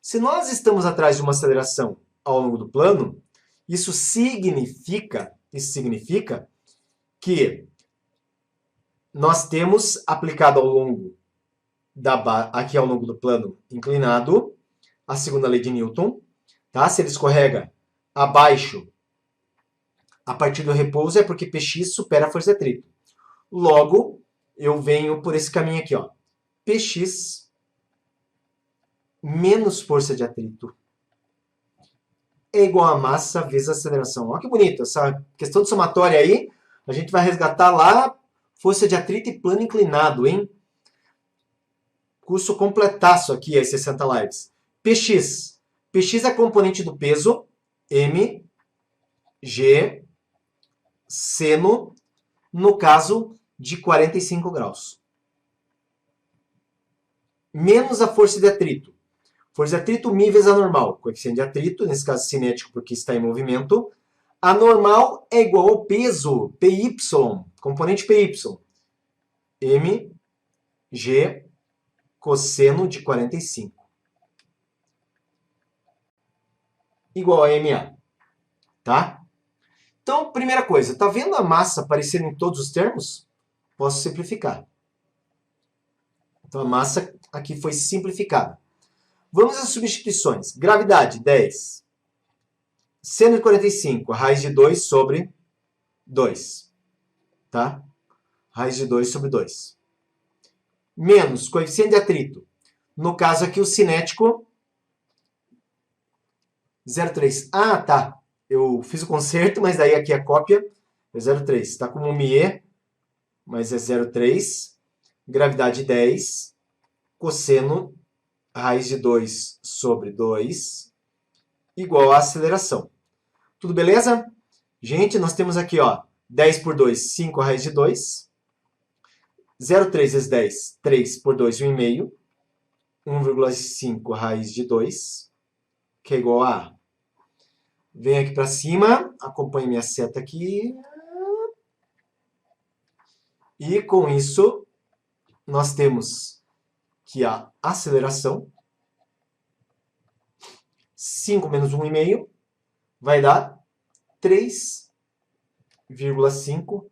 Se nós estamos atrás de uma aceleração ao longo do plano, isso significa que nós temos aplicado ao longo aqui ao longo do plano inclinado a segunda lei de Newton, tá? Se ele escorrega abaixo a partir do repouso é porque Px supera a força de atrito. Logo, eu venho por esse caminho aqui, ó. Px menos força de atrito é igual a massa vezes a aceleração. Olha que bonito, essa questão de somatória aí, a gente vai resgatar lá força de atrito e plano inclinado, hein? Curso completaço aqui, as 60 lives. Px. Px é componente do peso, m, g, seno, no caso de 45 graus. Menos a força de atrito. Força de atrito, μ vezes a normal. Coeficiente de atrito, nesse caso cinético porque está em movimento. A normal é igual ao peso, py, componente py. m, g, cosseno de 45. Igual a ma. Tá? Então, primeira coisa, tá vendo a massa aparecendo em todos os termos? Posso simplificar. Então, a massa aqui foi simplificada. Vamos às substituições. Gravidade, 10. Seno de 45, raiz de 2 sobre 2. Tá? Raiz de 2 sobre 2. Menos coeficiente de atrito. No caso aqui, o cinético, 0,3. Ah, tá. Eu fiz o conserto, mas daí aqui a cópia é 0,3. Está como μe, mas é 0,3. Gravidade 10. Cosseno, raiz de 2 sobre 2, igual a aceleração. Tudo beleza? Gente, nós temos aqui, ó, 10 por 2, 5 raiz de 2. 0,3 vezes 10, 3 por 2, 1,5. 1,5 raiz de 2, que é igual a... Venho aqui para cima, acompanhe minha seta aqui. E com isso, nós temos que a aceleração, 5 menos 1,5, vai dar 3,5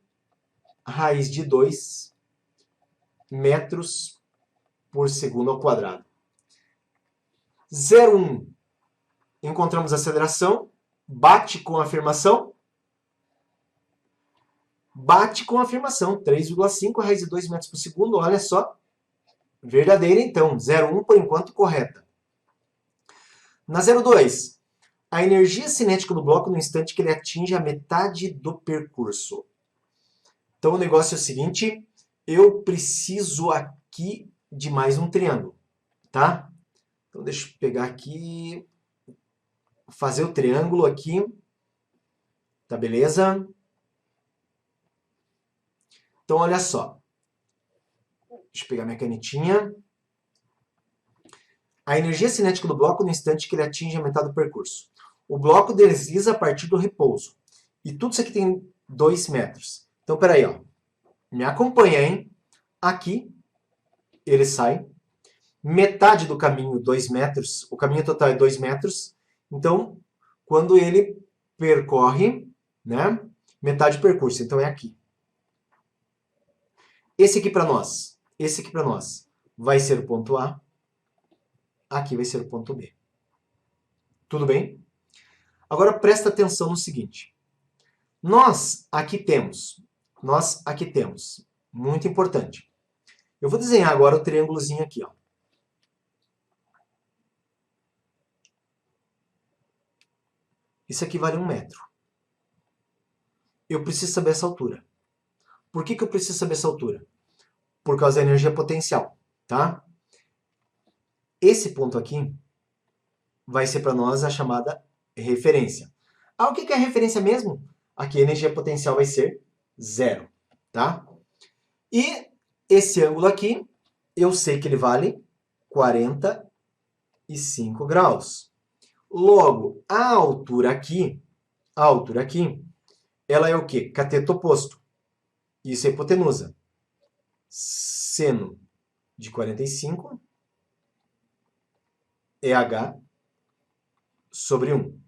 raiz de 2 metros por segundo ao quadrado. 0,1, encontramos a aceleração, bate com a afirmação, 3,5 raiz de 2 metros por segundo, olha só, verdadeira então, 0,1 por enquanto correta. Na 0,2, a energia cinética do bloco no instante que ele atinge a metade do percurso. Então o negócio é o seguinte, eu preciso aqui de mais um triângulo, tá? Então deixa eu pegar aqui, fazer o triângulo aqui, tá beleza? Então olha só, deixa eu pegar minha canetinha. A energia cinética do bloco no instante que ele atinge a metade do percurso. O bloco desliza a partir do repouso. E tudo isso aqui tem 2 metros. Então, peraí, ó. Me acompanha, hein? Aqui, ele sai. Metade do caminho, 2 metros. O caminho total é 2 metros. Então, quando ele percorre, né? Metade do percurso. Então, é aqui. Esse aqui para nós. Vai ser o ponto A. Aqui vai ser o ponto B. Tudo bem? Agora presta atenção no seguinte. Nós aqui temos, muito importante. Eu vou desenhar agora o triângulozinho aqui, ó. Isso aqui vale 1 metro. Eu preciso saber essa altura. Por que eu preciso saber essa altura? Por causa da energia potencial, tá? Esse ponto aqui vai ser para nós a chamada referência. Ah, o que é referência mesmo? Aqui a energia potencial vai ser 0, tá? E esse ângulo aqui, eu sei que ele vale 45 graus. Logo, a altura aqui, ela é o quê? Cateto oposto. Isso é hipotenusa. Seno de 45 é H sobre 1.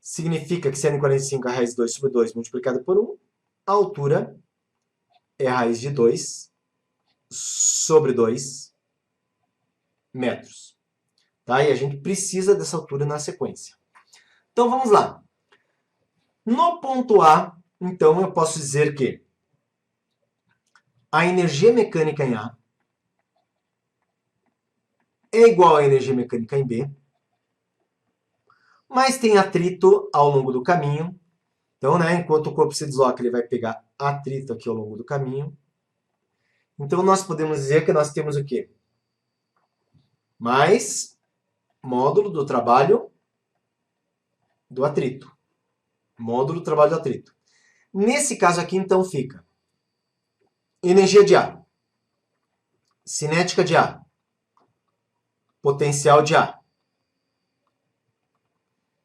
Significa que seno de 45 é a raiz de 2 sobre 2 multiplicado por 1. A altura é a raiz de 2 sobre 2 metros. Tá? E a gente precisa dessa altura na sequência. Então vamos lá. No ponto A, então eu posso dizer que a energia mecânica em A é igual à energia mecânica em B, mas tem atrito ao longo do caminho. Então, enquanto o corpo se desloca, ele vai pegar atrito aqui ao longo do caminho. Então, nós podemos dizer que nós temos o quê? Mais módulo do trabalho do atrito. Módulo do trabalho do atrito. Nesse caso aqui, então, fica energia de A, cinética de A, potencial de A,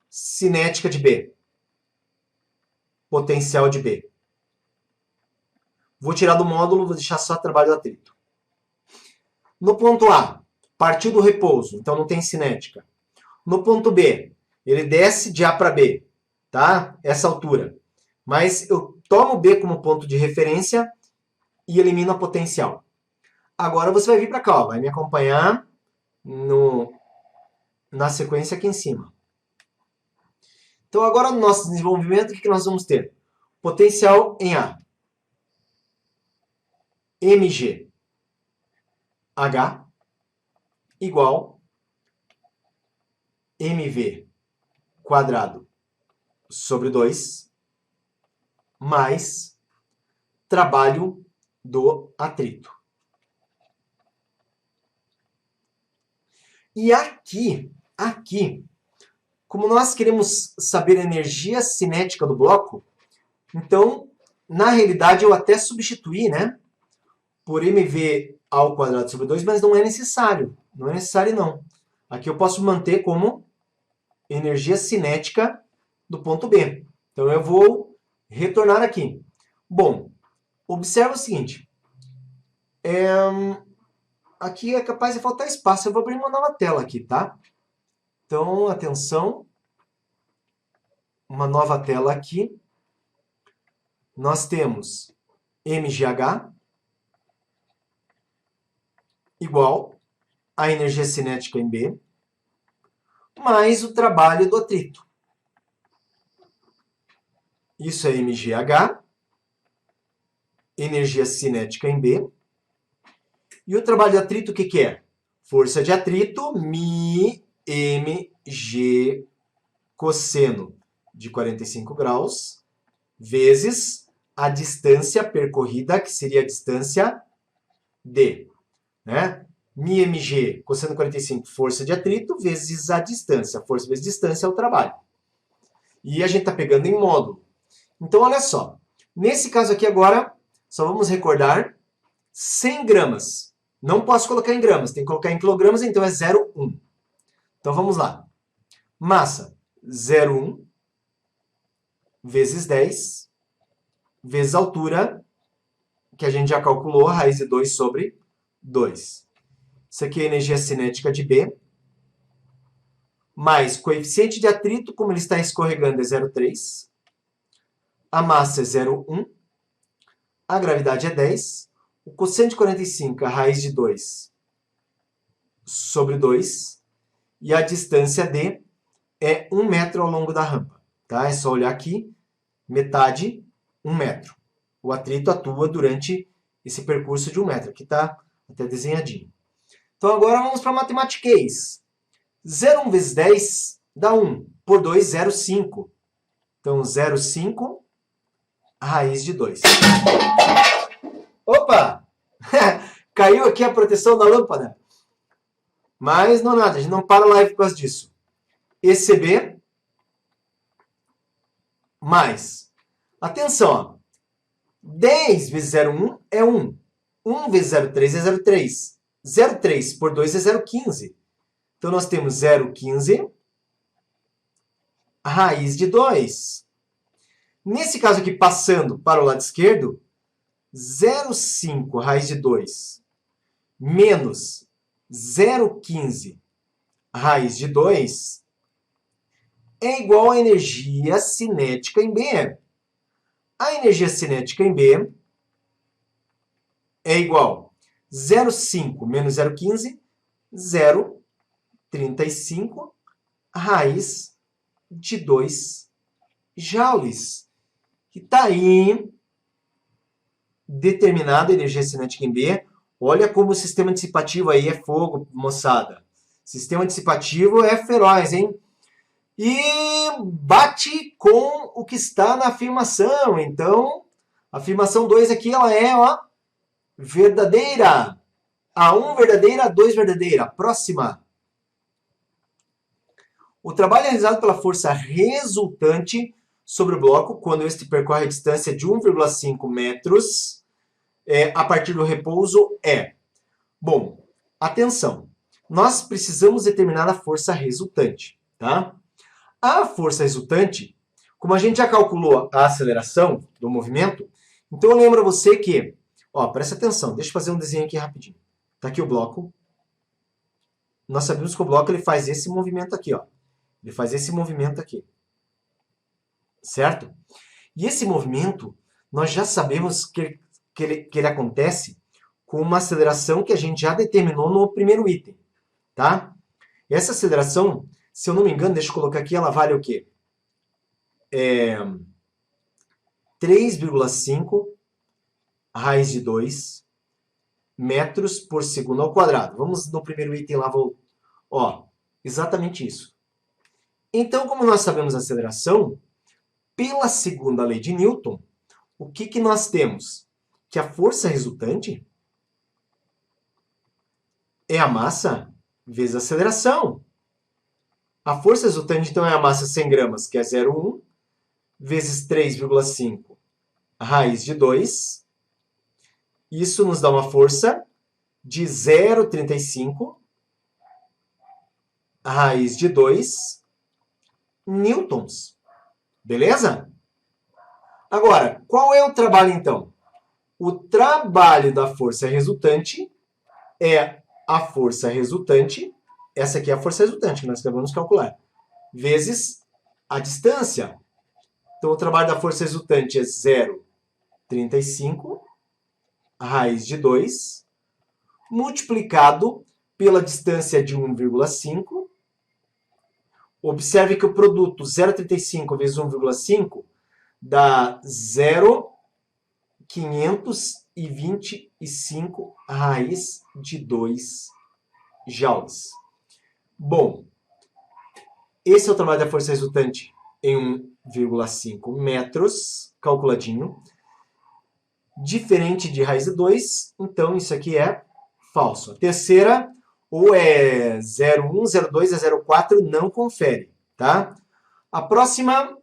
cinética de B, potencial de B. Vou tirar do módulo, vou deixar só trabalho do atrito. No ponto A, partiu do repouso, então não tem cinética. No ponto B, ele desce de A para B, tá? Essa altura. Mas eu tomo B como ponto de referência e elimino a potencial. Agora você vai vir para cá, ó, vai me acompanhar na sequência aqui em cima. Então agora no nosso desenvolvimento, o que nós vamos ter? Potencial em A. mg H igual mv quadrado sobre 2 mais trabalho do atrito. E aqui, como nós queremos saber a energia cinética do bloco, então, na realidade, eu até substituí, por mv ao quadrado sobre 2, mas não é necessário. Não é necessário, não. Aqui eu posso manter como energia cinética do ponto B. Então, eu vou retornar aqui. Bom, observa o seguinte. Aqui é capaz de faltar espaço. Eu vou abrir uma nova tela aqui, tá? Então, atenção. Uma nova tela aqui. Nós temos mgh igual a energia cinética em B, mais o trabalho do atrito. Isso é mgh, energia cinética em B. E o trabalho de atrito, o que é? Força de atrito, μ mg cosseno de 45 graus, vezes a distância percorrida, que seria a distância D. μ mg cosseno 45, força de atrito, vezes a distância. Força vezes distância é o trabalho. E a gente está pegando em módulo. Então, olha só. Nesse caso aqui agora, só vamos recordar 100 gramas. Não posso colocar em gramas, tem que colocar em quilogramas, então é 0,1. Então, vamos lá. Massa, 0,1 vezes 10, vezes a altura, que a gente já calculou, a raiz de 2 sobre 2. Isso aqui é a energia cinética de B, mais coeficiente de atrito, como ele está escorregando, é 0,3. A massa é 0,1. A gravidade é 10. O cosseno de 45, a raiz de 2 sobre 2. E a distância D é 1 metro ao longo da rampa. Tá? É só olhar aqui, metade, 1 metro. O atrito atua durante esse percurso de 1 metro. Aqui está até desenhadinho. Então agora vamos para a matematiquês. 0,1 vezes 10 dá 1. Por 2, 0,5. Então 0,5 raiz de 2. Opa! Caiu aqui a proteção da lâmpada. Mas não nada, a gente não para a live por causa disso. ECB mais. Atenção, ó. 10 vezes 0,1 é 1. 1 vezes 0,3 é 0,3. 0,3 por 2 é 0,15. Então, nós temos 0,15 raiz de 2. Nesse caso aqui, passando para o lado esquerdo, 0,5 raiz de 2 menos 0,15 raiz de 2 é igual à energia cinética em B. A energia cinética em B é igual a 0,5 menos 0,15, 0,35 raiz de 2 joules. E está aí determinada a energia cinética em B. Olha como o sistema dissipativo aí é fogo, moçada. Sistema dissipativo é feroz, hein? E bate com o que está na afirmação. Então, a afirmação 2 aqui, ela é verdadeira. A1 verdadeira, A2 verdadeira. Próxima. O trabalho é realizado pela força resultante sobre o bloco quando este percorre a distância de 1,5 metros a partir do repouso é... Bom, atenção. Nós precisamos determinar a força resultante, tá? A força resultante, como a gente já calculou a aceleração do movimento, então eu lembro a você que, presta atenção, deixa eu fazer um desenho aqui rapidinho. Tá aqui o bloco. Nós sabemos que o bloco ele faz esse movimento aqui, ó. Ele faz esse movimento aqui. Certo? E esse movimento, nós já sabemos que ele acontece com uma aceleração que a gente já determinou no primeiro item. Tá? Essa aceleração, se eu não me engano, deixa eu colocar aqui, ela vale o quê? 3,5 raiz de 2 metros por segundo ao quadrado. Vamos no primeiro item lá, exatamente isso. Então, como nós sabemos a aceleração, pela segunda lei de Newton, o que nós temos? Que a força resultante é a massa vezes a aceleração. A força resultante, então, é a massa 100 gramas, que é 0,1, vezes 3,5 raiz de 2. Isso nos dá uma força de 0,35 raiz de 2 newtons. Beleza? Agora, qual é o trabalho, então? O trabalho da força resultante é a força resultante, essa aqui é a força resultante que nós acabamos de calcular, vezes a distância. Então, o trabalho da força resultante é 0,35 raiz de 2, multiplicado pela distância de 1,5. Observe que o produto 0,35 vezes 1,5 dá 0,525 raiz de 2 joules. Bom, esse é o trabalho da força resultante em 1,5 metros, calculadinho. Diferente de raiz de 2, então isso aqui é falso. A terceira, ou é 0,1, 0,2, é 0,4, não confere, tá? A próxima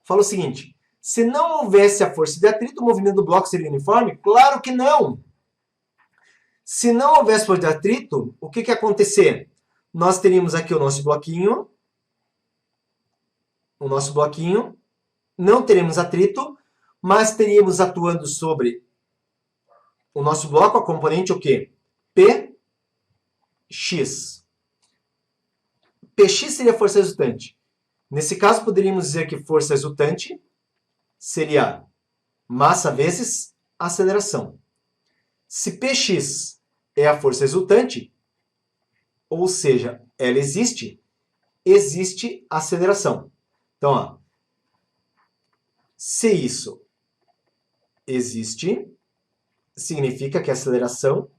fala o seguinte: se não houvesse a força de atrito, o movimento do bloco seria uniforme? Claro que não! Se não houvesse força de atrito, o que ia acontecer? Nós teríamos aqui o nosso bloquinho, não teremos atrito, mas teríamos atuando sobre o nosso bloco, a componente o quê? Px. Px seria a força resultante. Nesse caso, poderíamos dizer que força resultante seria massa vezes aceleração. Se Px é a força resultante, ou seja, ela existe aceleração. Então, se isso existe, significa que a aceleração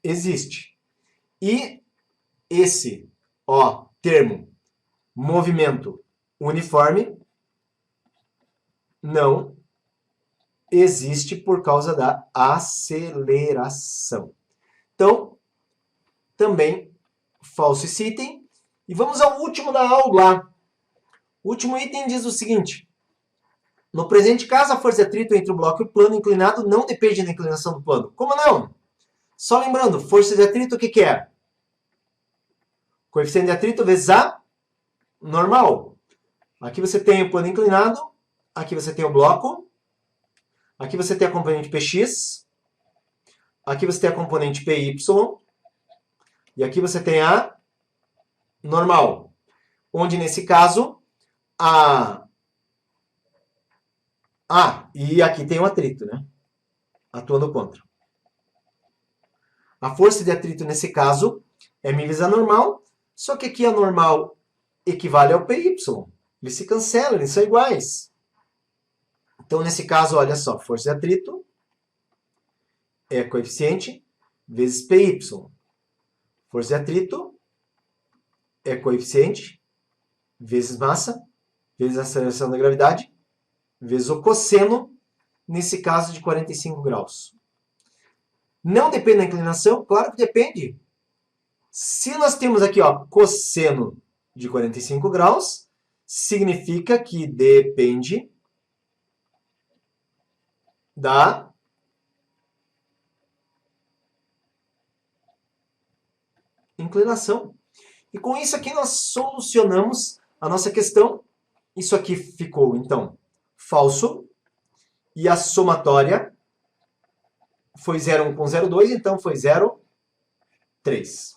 existe. E esse termo movimento uniforme não existe por causa da aceleração. Então, também falso esse item. E vamos ao último da aula. O último item diz o seguinte: no presente caso, a força de atrito entre o bloco e o plano inclinado não depende da inclinação do plano. Como não? Só lembrando, força de atrito, o que que é? Coeficiente de atrito vezes A normal. Aqui você tem o plano inclinado, aqui você tem o bloco, aqui você tem a componente Px, aqui você tem a componente Py, e aqui você tem a normal. Onde, nesse caso, e aqui tem o atrito, né? Atuando contra. A força de atrito, nesse caso, é μ vezes a normal, só que aqui a normal equivale ao Py. Eles se cancelam, eles são iguais. Então, nesse caso, olha só, força de atrito é coeficiente vezes Py. Força de atrito é coeficiente vezes massa, vezes a aceleração da gravidade, vezes o cosseno, nesse caso de 45 graus. Não depende da inclinação? Claro que depende. Se nós temos aqui, ó, cosseno de 45 graus, significa que depende da inclinação. E com isso aqui nós solucionamos a nossa questão. Isso aqui ficou, então, falso. E a somatória foi 0,1 com 0,2, então foi 0,3.